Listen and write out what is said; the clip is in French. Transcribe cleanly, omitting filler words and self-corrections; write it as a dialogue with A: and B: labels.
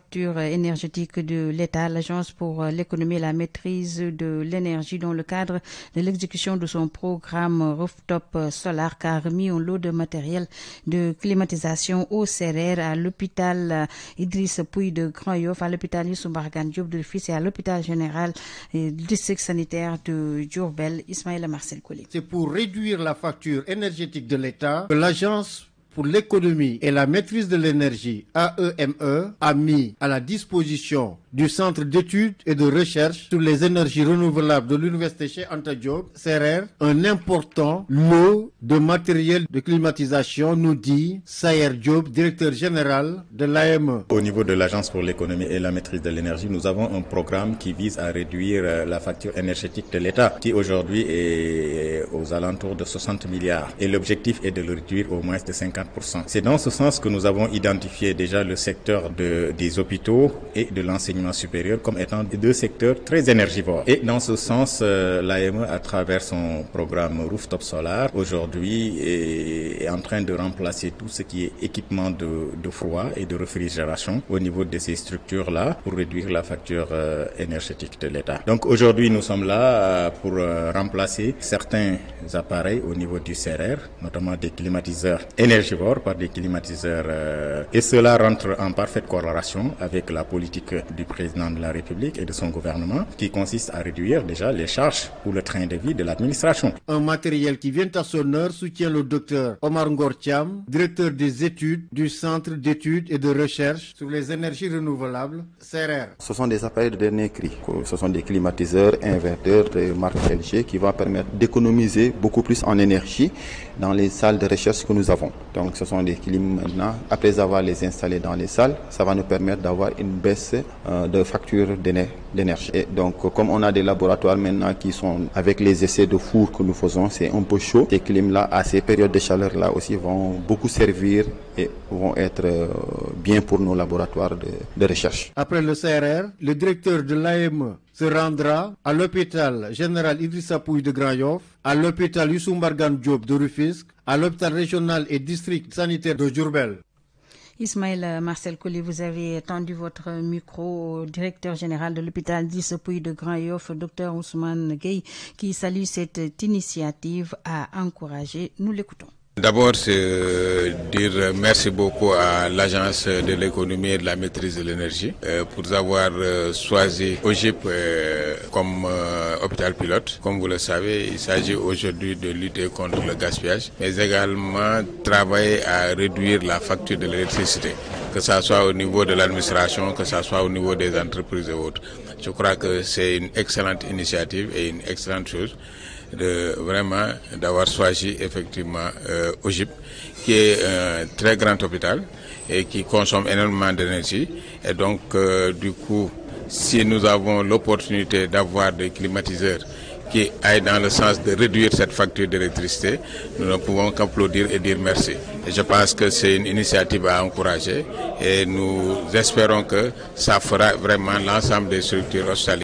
A: facture énergétique de l'État. L'Agence pour l'économie et la maîtrise de l'énergie, dans le cadre de l'exécution de son programme Rooftop Solar, a remis un lot de matériel de climatisation au CRR à l'hôpital Idriss Pouye de Grand-Yoff, à l'hôpital Youssou Mbargane Diop de Rufisque et à l'hôpital général du district sanitaire de Diourbel. Ismaïla Marcel Collé.
B: C'est pour réduire la facture énergétique de l'État que l'Agence pour l'économie et la maîtrise de l'énergie, AEME, a mis à la disposition du Centre d'études et de recherche sur les énergies renouvelables de l'Université Cheikh Anta Diop, CRR, un important lot de matériel de climatisation, nous dit Sayer Diop, directeur général de l'AEME.
C: Au niveau de l'Agence pour l'économie et la maîtrise de l'énergie, nous avons un programme qui vise à réduire la facture énergétique de l'État, qui aujourd'hui est aux alentours de 60 milliards. Et l'objectif est de le réduire au moins de 50%. C'est dans ce sens que nous avons identifié déjà le secteur des hôpitaux et de l'enseignement supérieur comme étant deux secteurs très énergivores. Et dans ce sens, l'AME, à travers son programme Rooftop Solar, aujourd'hui est en train de remplacer tout ce qui est équipement de froid et de réfrigération au niveau de ces structures-là pour réduire la facture énergétique de l'État. Donc aujourd'hui, nous sommes là pour remplacer certains appareils au niveau du CRR, notamment des climatiseurs énergivores par des climatiseurs et cela rentre en parfaite corrélation avec la politique du président de la République et de son gouvernement qui consiste à réduire déjà les charges pour le train de vie de l'administration.
B: Un matériel qui vient à son heure soutient le docteur Omar Ngortiam, directeur des études du Centre d'études et de recherche sur les énergies renouvelables, CRR.
D: Ce sont des appareils de dernier cri. Ce sont des climatiseurs, inverteurs de marque LG qui vont permettre d'économiser beaucoup plus en énergie dans les salles de recherche que nous avons. Donc ce sont des clim maintenant. Après avoir les installés dans les salles, ça va nous permettre d'avoir une baisse de facture d'énergie. Et donc comme on a des laboratoires maintenant qui sont avec les essais de four que nous faisons, c'est un peu chaud. Ces clims-là, à ces périodes de chaleur-là aussi, vont beaucoup servir et vont être bien pour nos laboratoires de recherche.
B: Après le CRR, le directeur de l'AME se rendra à l'hôpital général Idrissa Pouye de Grand-Yoff, à l'hôpital Youssou Mbargane Diop de Rufisque, à l'hôpital régional et district sanitaire de Diourbel.
A: Ismaïla Marcel Collé, vous avez tendu votre micro au directeur général de l'hôpital Idrissa Pouye de Grand-Yoff, Dr Ousmane Gueye, qui salue cette initiative à encourager. Nous l'écoutons.
E: D'abord, c'est dire merci beaucoup à l'Agence de l'économie et de la maîtrise de l'énergie pour avoir choisi OGIP comme hôpital pilote. Comme vous le savez, il s'agit aujourd'hui de lutter contre le gaspillage, mais également travailler à réduire la facture de l'électricité, que ce soit au niveau de l'administration, que ce soit au niveau des entreprises et autres. Je crois que c'est une excellente initiative et une excellente chose d'avoir choisi effectivement OGIP, qui est un très grand hôpital et qui consomme énormément d'énergie. Et donc, du coup, si nous avons l'opportunité d'avoir des climatiseurs qui aillent dans le sens de réduire cette facture d'électricité, nous ne pouvons qu'applaudir et dire merci. Et je pense que c'est une initiative à encourager et nous espérons que ça fera vraiment l'ensemble des structures hospitalières